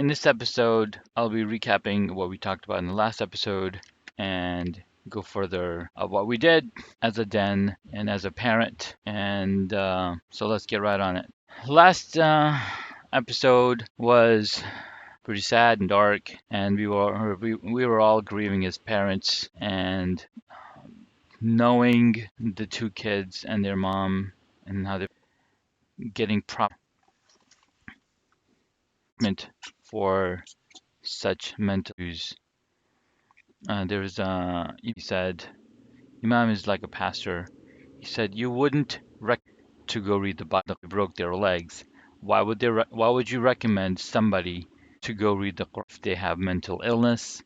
In this episode, I'll be recapping what we talked about in the last episode and go further of what we did as a den and as a parent. And so let's get right on it. Last episode was pretty sad and dark, and we were all grieving as parents and knowing the two kids and their mom and how they're getting proper treatment for such mental issues. He said, Imam is like a pastor. He said, you wouldn't recommend to go read the Bible if they broke their legs. Why would you recommend somebody to go read the Quran if they have mental illness,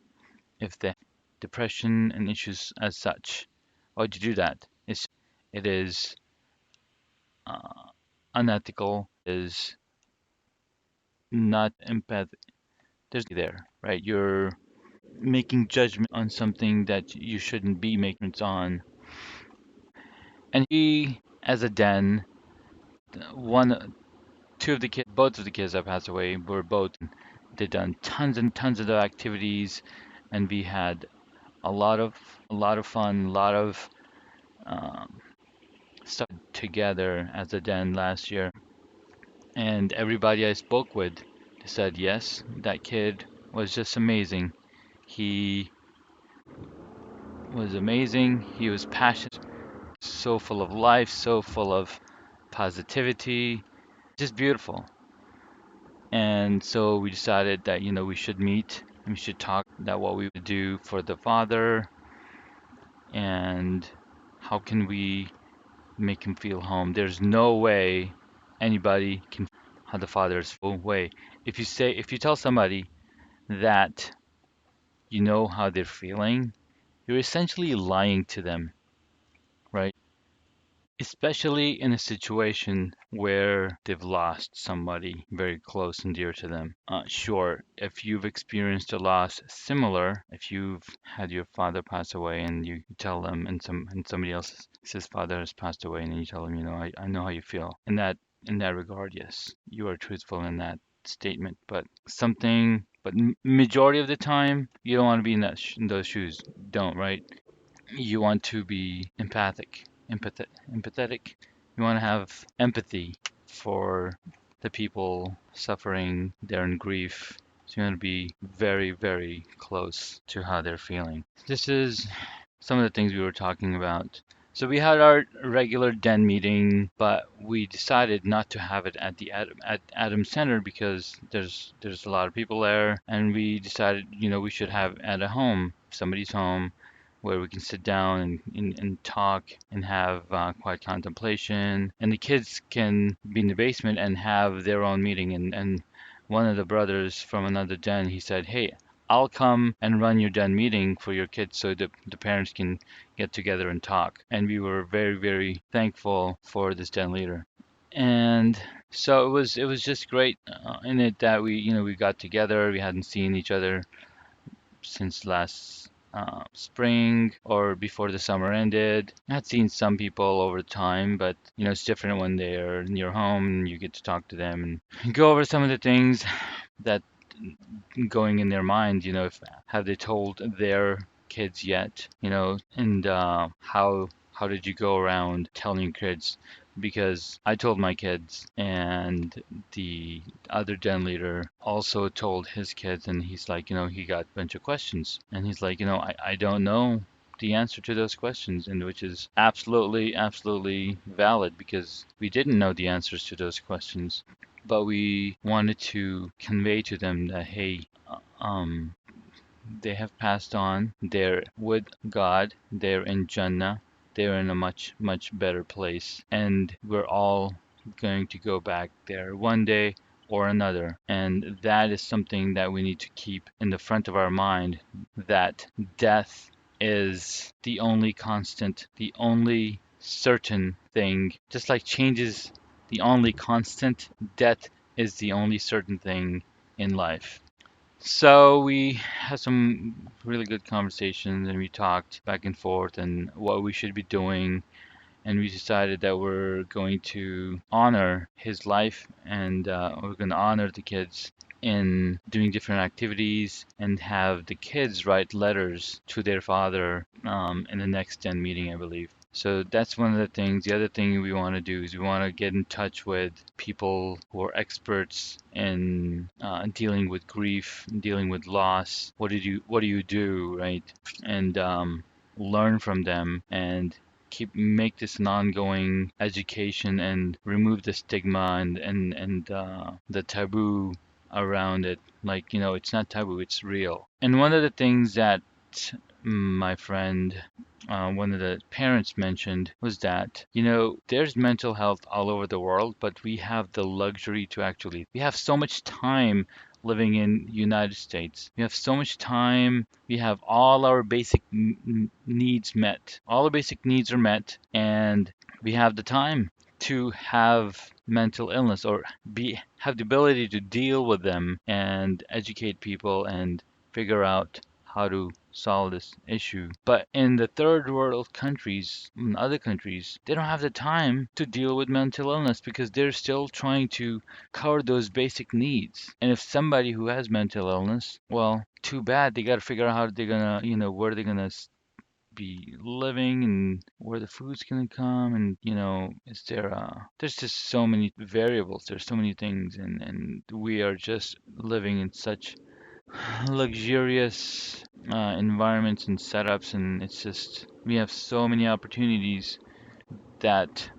if they have depression and issues as such? Why would you do that? It is uh, unethical, is not empath. There's there, right? You're making judgment on something that you shouldn't be making on. And he, as a den, one, two of the kids, both of the kids that passed away were both. They done tons and tons of activities, and we had a lot of fun, a lot of um, stuff together as a den last year. And everybody I spoke with said yes, that kid was just amazing. He was amazing. He was passionate, so full of life, so full of positivity, just beautiful. And so we decided that, we should meet and we should talk about what we would do for the father and how can we make him feel home. There's no way anybody can how the father is full way. If you tell somebody that you know how they're feeling, you're essentially lying to them, right? Especially in a situation where they've lost somebody very close and dear to them. Sure, if you've experienced a loss similar, if you've had your father pass away and you tell them, and somebody else's father has passed away, and then you tell them, I know how you feel. In that regard, yes, you are truthful in that statement. But majority of the time, you don't want to be in those shoes. Don't, right? You want to be empathetic. You want to have empathy for the people suffering, they're in grief. So you want to be very, very close to how they're feeling. This is some of the things we were talking about. So we had our regular den meeting, but we decided not to have it at the Adam Center because there's a lot of people there, and we decided, we should have at a home, somebody's home, where we can sit down and talk and have quiet contemplation, and the kids can be in the basement and have their own meeting. And one of the brothers from another den, he said, "Hey, I'll come and run your den meeting for your kids so the parents can get together and talk." And we were very, very thankful for this den leader. And so it was just great in it that we got together. We hadn't seen each other since last spring or before the summer ended. I had seen some people over time, but it's different when they're in your home and you get to talk to them and go over some of the things that going in their mind, if have they told their kids yet, and how did you go around telling your kids? Because I told my kids, and the other den leader also told his kids, and he's like, he got a bunch of questions, and he's like, I don't know the answer to those questions, and which is absolutely, absolutely valid because we didn't know the answers to those questions, but we wanted to convey to them that, hey, um, they have passed on. They're with God. They're in Jannah. They're in a much, much better place. And we're all going to go back there one day or another. And that is something that we need to keep in the front of our mind, that death is the only constant, the only certain thing. Just like change is the only constant, death is the only certain thing in life. So we had some really good conversations and we talked back and forth and what we should be doing. And we decided that we're going to honor his life and we're going to honor the kids in doing different activities and have the kids write letters to their father in the next den meeting, I believe. So that's one of the things. The other thing we want to do is we want to get in touch with people who are experts in dealing with grief, dealing with loss. What do you do, right? And learn from them and make this an ongoing education and remove the stigma and the taboo around it. Like, it's not taboo, it's real. And one of the things that my friend, one of the parents mentioned was that, there's mental health all over the world, but we have the luxury to actually, we have so much time living in United States. We have so much time. We have all our basic needs met. All the basic needs are met, and we have the time to have mental illness or be have the ability to deal with them and educate people and figure out how to solve this issue. But in the third world countries, in other countries, they don't have the time to deal with mental illness because they're still trying to cover those basic needs. And if somebody who has mental illness, well, too bad. They got to figure out how they're gonna, where they're gonna be living and where the food's gonna come and is there there's just so many variables, there's so many things, and we are just living in such luxurious environments and setups, and it's just we have so many opportunities that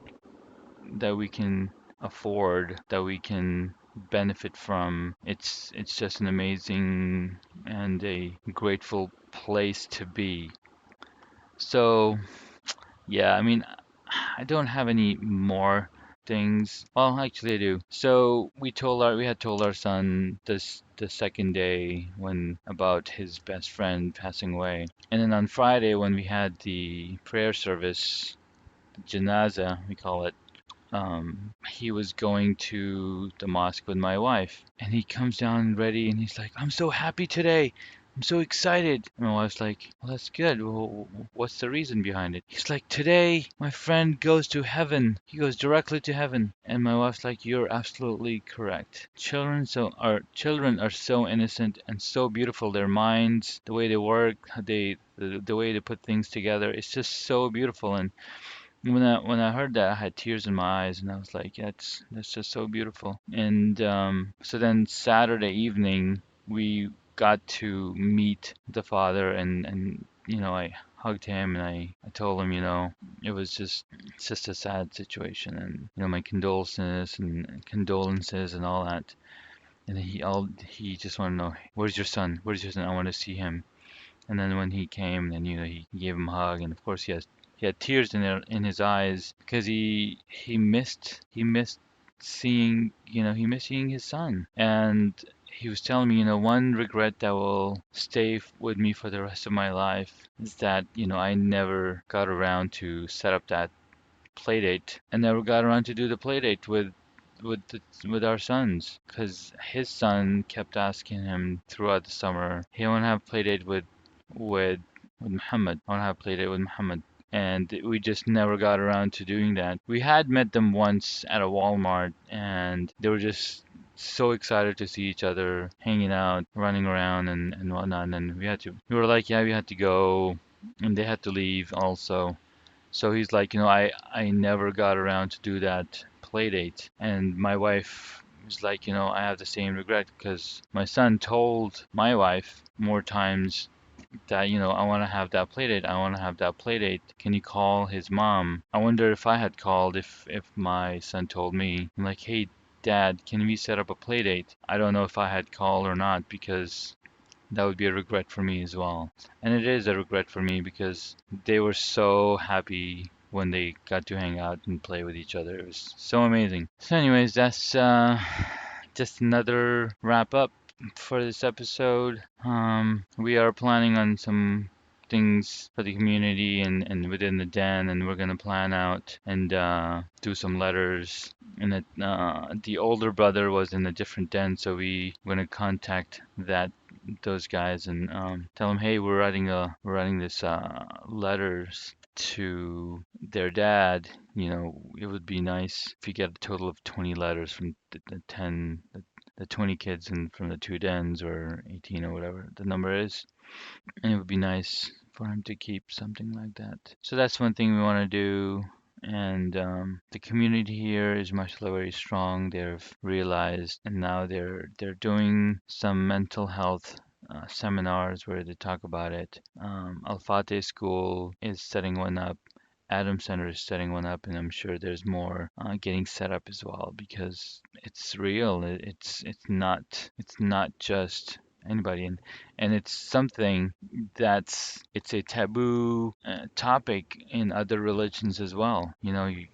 we can afford, that we can benefit from. It's just an amazing and a grateful place to be. So yeah, I mean, I don't have any more things. Well, actually, I do. So we had told our son this the second day when about his best friend passing away, and then on Friday when we had the prayer service, janaza we call it, he was going to the mosque with my wife, and he comes down ready, and he's like, "I'm so happy today. I'm so excited." And my wife's like, "Well, that's good. Well, what's the reason behind it?" He's like, "Today, my friend goes to heaven. He goes directly to heaven." And my wife's like, "You're absolutely correct. Children are so innocent and so beautiful. Their minds, the way they work, the way they put things together, it's just so beautiful." And when I heard that, I had tears in my eyes, and I was like, yeah, that's just so beautiful. And so then Saturday evening, we got to meet the father, and I hugged him, and I told him, it was just it's just a sad situation, and my condolences and all that. And he just wanted to know, where's your son? Where's your son? I want to see him. And then when he came, then he gave him a hug, and of course he had tears in his eyes because he missed seeing he missed seeing his son, and he was telling me, one regret that will stay with me for the rest of my life is that I never got around to set up that play date and never got around to do the play date with our sons, because his son kept asking him throughout the summer, "Hey, I want to have a play date with Muhammad. I want to have a play date with Muhammad." And we just never got around to doing that. We had met them once at a Walmart, and they were just so excited to see each other, hanging out, running around, and whatnot. And we were like, yeah, we had to go, and they had to leave also. So he's like, I never got around to do that play date. And my wife was like, I have the same regret because my son told my wife more times that, I want to have that play date. I want to have that play date. Can you call his mom? I wonder if I had called if my son told me. I'm like, hey, Dad, can we set up a play date? I don't know if I had called or not because that would be a regret for me as well. And it is a regret for me because they were so happy when they got to hang out and play with each other. It was so amazing. So anyways, that's just another wrap up for this episode. We are planning on some things for the community and within the den, and we're gonna plan out and do some letters. And the older brother was in a different den, so we're gonna contact those guys and tell them, hey, we're writing this letters to their dad. It would be nice if you get a total of 20 letters from the the 20 kids from the two dens or 18 or whatever the number is. And it would be nice for him to keep something like that. So that's one thing we want to do. And the community here is much very strong. They've realized, and now they're doing some mental health seminars where they talk about it. Al Fateh School is setting one up. Adam Center is setting one up, and I'm sure there's more getting set up as well because it's real. It's not just anybody, and it's something it's a taboo topic in other religions as well. And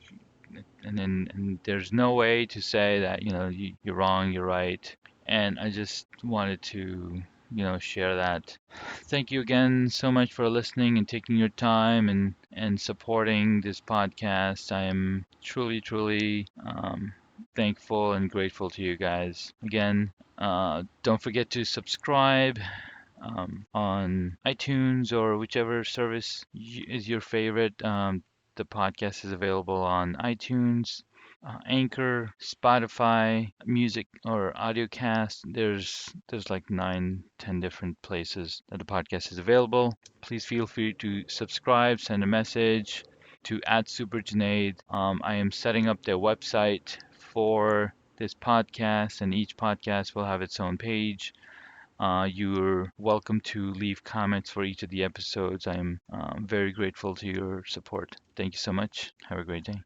there's no way to say that you're wrong, you're right. And I just wanted to share that. Thank you again so much for listening and taking your time and supporting this podcast. I am truly, truly thankful and grateful to you guys. Again, don't forget to subscribe on iTunes or whichever service is your favorite. The podcast is available on iTunes, Anchor, Spotify, Music or Audiocast. There's like 9, 10 different places that the podcast is available. Please feel free to subscribe, send a message to @SuperJunaid. I am setting up their website for this podcast, and each podcast will have its own page. You're welcome to leave comments for each of the episodes. I am very grateful to your support. Thank you so much. Have a great day.